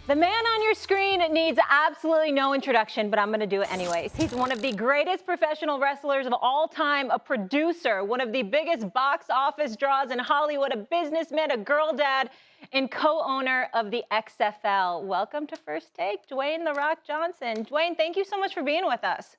The man on your screen needs absolutely no introduction, but I'm going to do it anyways. He's one of the greatest professional wrestlers of all time, a producer, one of the biggest box office draws in Hollywood, a businessman, a girl dad, and co-owner of the XFL. Welcome to First Take, Dwayne The Rock Johnson. Dwayne, thank you so much for being with us.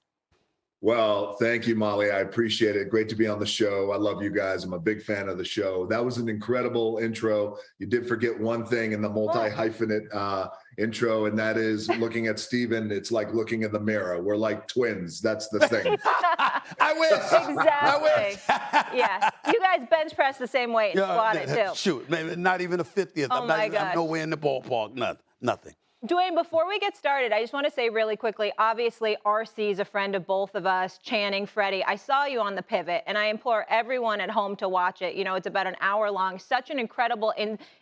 Well, thank you, Molly. I appreciate it. Great to be on the show. I love you guys. I'm a big fan of the show. That was an incredible intro. You did forget one thing in the multi-hyphenate intro, and that is looking at Steven. It's like looking in the mirror. We're like twins. That's the thing. I wish. Exactly. I wish. Yeah. You guys bench press the same weight and squat it too. Shoot, maybe not even a 50th. Oh my gosh. I'm nowhere in the ballpark. Nothing. Dwayne, before we get started, I just want to say really quickly, obviously, RC is a friend of both of us, Channing, Freddie. I saw you on The Pivot, and I implore everyone at home to watch it. You know, it's about an hour long. Such an incredible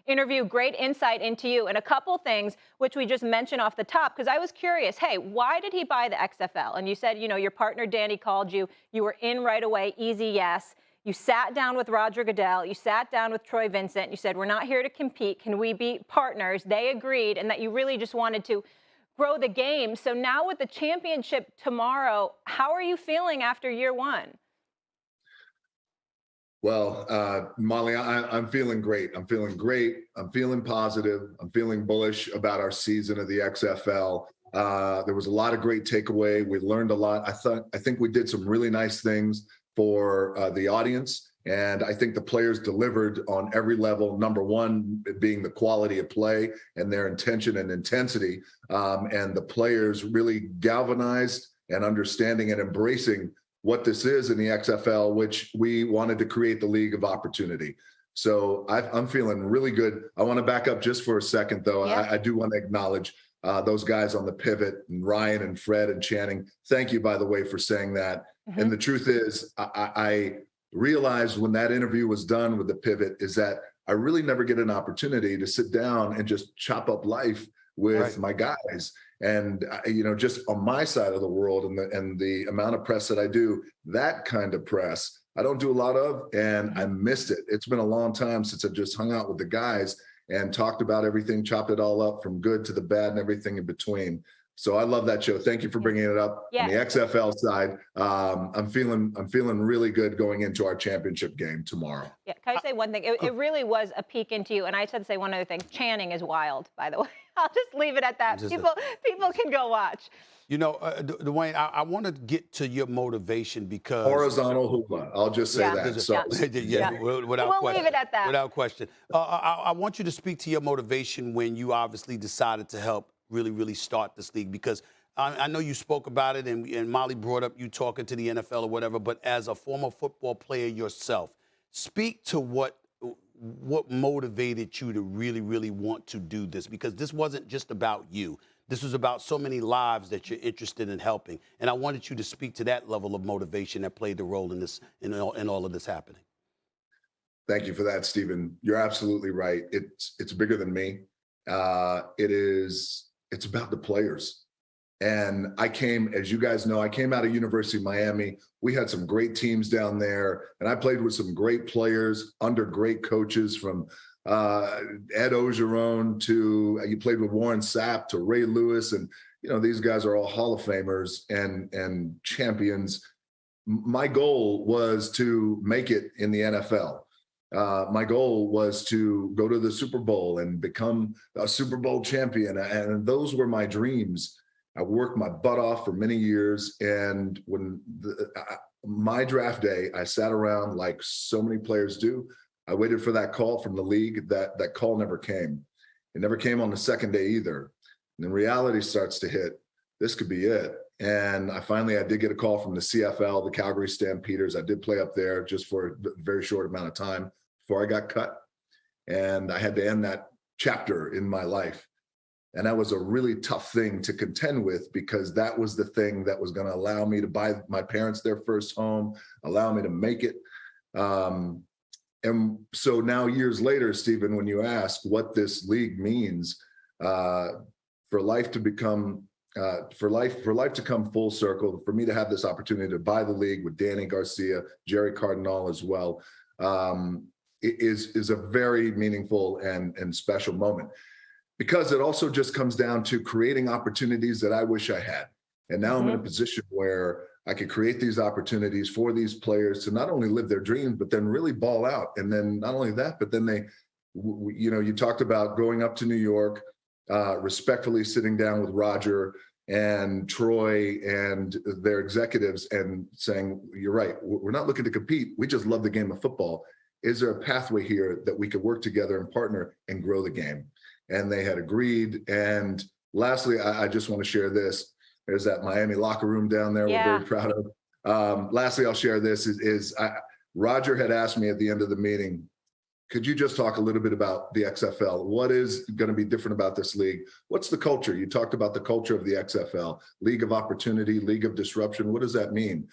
interview, great insight into you, and a couple things which we just mentioned off the top, because I was curious, hey, why did he buy the XFL? And you said, you know, your partner Danny called you. You were in right away, easy yes. You sat down with Roger Goodell. You sat down with Troy Vincent. You said, we're not here to compete. Can we be partners? They agreed, and that you really just wanted to grow the game. So now with the championship tomorrow, how are you feeling after year one? Well, Molly, I'm feeling great. I'm feeling great. I'm feeling positive. I'm feeling bullish about our season of the XFL. There was a lot of great takeaway. We learned a lot. I think we did some really nice things for the audience. And I think the players delivered on every level. Number one being the quality of play and their intention and intensity. And the players really galvanized and understanding and embracing what this is in the XFL, which we wanted to create the league of opportunity. So I'm feeling really good. I want to back up just for a second, though. Yeah. I do want to acknowledge those guys on The Pivot, and Ryan and Fred and Channing. Thank you, by the way, for saying that. Mm-hmm. And the truth is, I realized when that interview was done with The Pivot is that I really never get an opportunity to sit down and just chop up life with my guys. And, you know, just on my side of the world and the amount of press that I do, that kind of press, I don't do a lot of, and I missed it. It's been a long time since I just hung out with the guys and talked about everything, chopped it all up from good to the bad and everything in between. So I love that show. Thank you for bringing it up. Yeah. On the XFL side, I'm feeling really good going into our championship game tomorrow. Yeah, can I say one thing? It really was a peek into you. And I should say one other thing. Channing is wild, by the way. I'll just leave it at that. People can go watch. You know, Dwayne, I want to get to your motivation because horizontal hoopla. I'll just say that. So without question, leave it at that. Without question. I want you to speak to your motivation when you obviously decided to help really start this league, because I know you spoke about it and Molly brought up you talking to the NFL or whatever, but as a former football player yourself, speak to what motivated you to really want to do this, because this wasn't just about you. This was about so many lives that you're interested in helping. And I wanted you to speak to that level of motivation that played the role in this, in all of this happening. Thank you for that, Stephen. You're absolutely right. It's bigger than me. It's about the players. And I came, as you guys know, I came out of University of Miami. We had some great teams down there, and I played with some great players under great coaches, from Ed Ogeron to, you played with Warren Sapp to Ray Lewis. And, you know, these guys are all Hall of Famers and champions. My goal was to make it in the NFL. My goal was to go to the Super Bowl and become a Super Bowl champion. And those were my dreams. I worked my butt off for many years. And when my draft day, I sat around like so many players do. I waited for that call from the league. That call never came. It never came on the second day either. And then reality starts to hit. This could be it. And I did get a call from the CFL, the Calgary Stampeders. I did play up there just for a very short amount of time before I got cut. And I had to end that chapter in my life. And that was a really tough thing to contend with, because that was the thing that was going to allow me to buy my parents their first home, allow me to make it. And so now, years later, Stephen, when you ask what this league means for life to become, for life to come full circle, for me to have this opportunity to buy the league with Danny Garcia, Jerry Cardinal as well, is a very meaningful and special moment. because it also just comes down to creating opportunities that I wish I had. And now I'm in a position where I could create these opportunities for these players to not only live their dreams, but then really ball out. And then not only that, but then they, you talked about going up to New York, respectfully sitting down with Roger and Troy and their executives and saying, you're right, we're not looking to compete. We just love the game of football. Is there a pathway here that we could work together and partner and grow the game? And they had agreed. And lastly, I just want to share this. There's that Miami locker room down there we're very proud of. Lastly, I'll share this Roger had asked me at the end of the meeting, could you just talk a little bit about the XFL? What is going to be different about this league? What's the culture? You talked about the culture of the XFL, League of Opportunity, League of Disruption. What does that mean?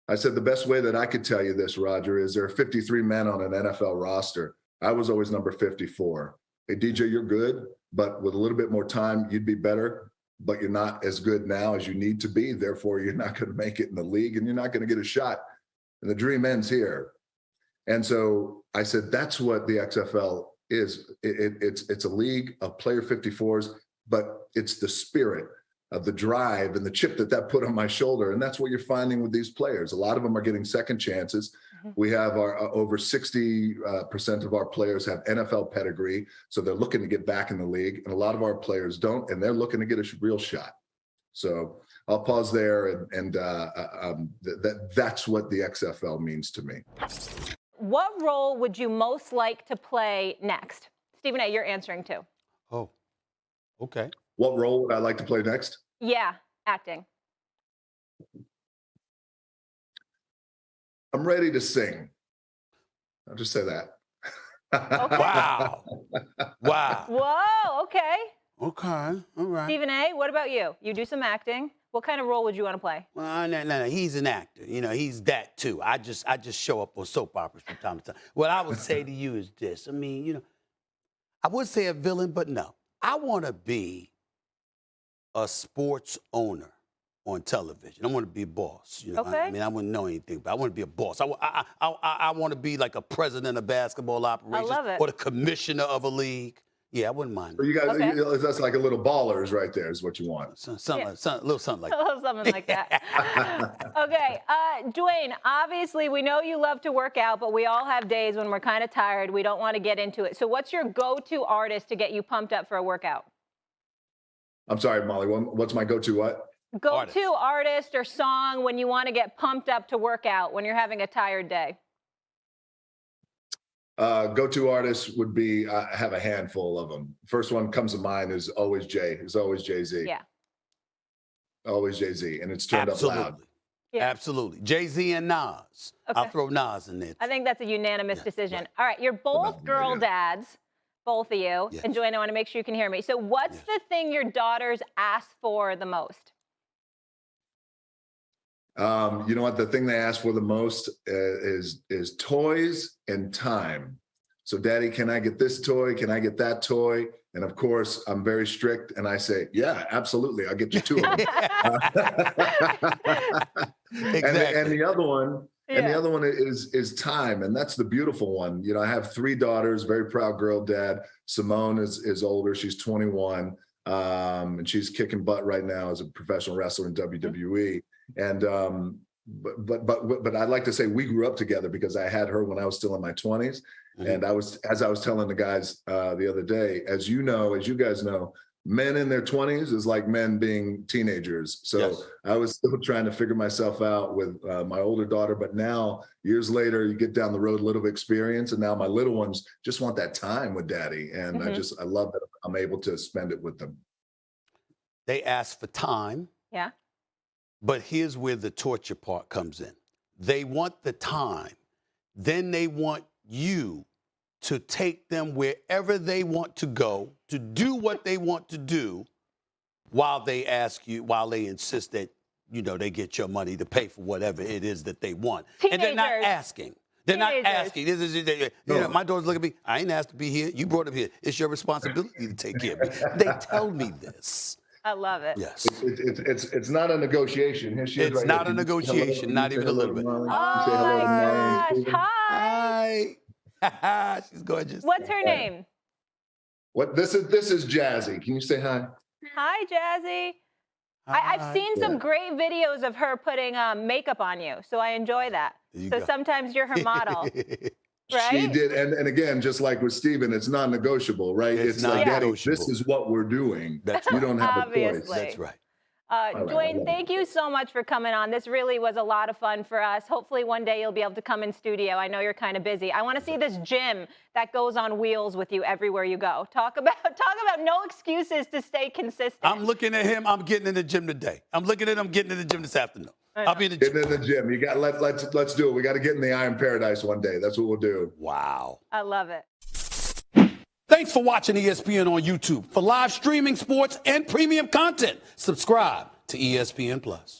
I said, the best way that I could tell you this, Roger, is there are 53 men on an NFL roster. I was always number 54. Hey, DJ, you're good, but with a little bit more time, you'd be better, but you're not as good now as you need to be. Therefore, you're not going to make it in the league and you're not going to get a shot. And the dream ends here. And so I said, that's what the XFL is. It's a league of player 54s, but it's the spirit of the drive and the chip that put on my shoulder. And that's what you're finding with these players. A lot of them are getting second chances. We have our over 60% of our players have NFL pedigree. So they're looking to get back in the league. And a lot of our players don't, and they're looking to get a real shot. So I'll pause there. That's what the XFL means to me. What role would you most like to play next? Stephen A., you're answering too. Oh, okay. What role would I like to play next? Yeah, acting. I'm ready to sing. I'll just say that. Okay. Wow. Wow. Whoa, okay. Okay. All right. Stephen A., what about you? You do some acting. What kind of role would you want to play? Well, no. He's an actor. He's that too. I just show up on soap operas from time to time. What I would say to you is this. I mean, I would say a villain, but no. I want to be a sports owner on television. I want to be a boss. Okay. I mean, I wouldn't know anything, but I want to be a boss. I want to be like a president of basketball operations. I love it. Or the commissioner of a league. Yeah, I wouldn't mind. So you guys, Okay. that's like a little ballers right there is what you want. A little something like I love something like that. Okay, Dwayne, obviously we know you love to work out, but we all have days when we're kind of tired. We don't want to get into it. So what's your go-to artist to get you pumped up for a workout? I'm sorry, Molly. What's my go-to what? Go-to artist or song when you want to get pumped up to work out when you're having a tired day? Go-to artists would be, I have a handful of them. First one comes to mind is always Jay-Z. Yeah. Always Jay-Z, and it's turned up loud. Yeah. Absolutely. Jay-Z and Nas. Okay. I'll throw Nas in there. I think that's a unanimous decision. Right. All right, you're both girl dads, both of you. Yes. And Dwayne, I want to make sure you can hear me. So what's the thing your daughters ask for the most? You know what? The thing they ask for the most is toys and time. So, Daddy, can I get this toy? Can I get that toy? And of course, I'm very strict, and I say, yeah, absolutely. I'll get you two of them. Exactly. And the other one, and the other one is time, and that's the beautiful one. I have 3 daughters, very proud girl dad. Simone is older; she's 21, and she's kicking butt right now as a professional wrestler in WWE. And but I'd like to say we grew up together because I had her when I was still in my 20s. And as I was telling the guys the other day, as you guys know, men in their 20s is like men being teenagers. So I was still trying to figure myself out with my older daughter. But now, years later, you get down the road, a little experience. And now my little ones just want that time with Daddy. And I love that I'm able to spend it with them. They ask for time. Yeah. But here's where the torture part comes in. They want the time. Then they want you to take them wherever they want to go, to do what they want to do, while they insist that, they get your money to pay for whatever it is that they want. Teenagers. And they're not asking. They're not asking. My daughters look at me. I ain't asked to be here. You brought them here. It's your responsibility to take care of me. They tell me this. I love it. Yes. It's not a negotiation. Here she is. It's not a negotiation, not even a little bit. Oh my gosh. Hi. She's gorgeous. What's her name? What this is Jazzy. Can you say hi? Hi, Jazzy. I've seen some great videos of her putting makeup on you, so I enjoy that. So sometimes you're her model, right? She did, and again, just like with Steven, it's non-negotiable, right? It's like, Daddy, non-negotiable. this is what we're doing. That's You right. don't have a choice. Obviously. That's right. Dwayne, thank you so much for coming on. This really was a lot of fun for us. Hopefully one day you'll be able to come in studio. I know you're kind of busy. I want to see this gym that goes on wheels with you everywhere you go. Talk about no excuses to stay consistent. I'm looking at him. I'm getting in the gym today. I'm looking at him getting in the gym this afternoon. I'll be in the gym. Getting in the gym. You got let's do it. We got to get in the Iron Paradise one day. That's what we'll do. Wow. I love it. Thanks for watching ESPN on YouTube. For live streaming, sports, and premium content, subscribe to ESPN Plus.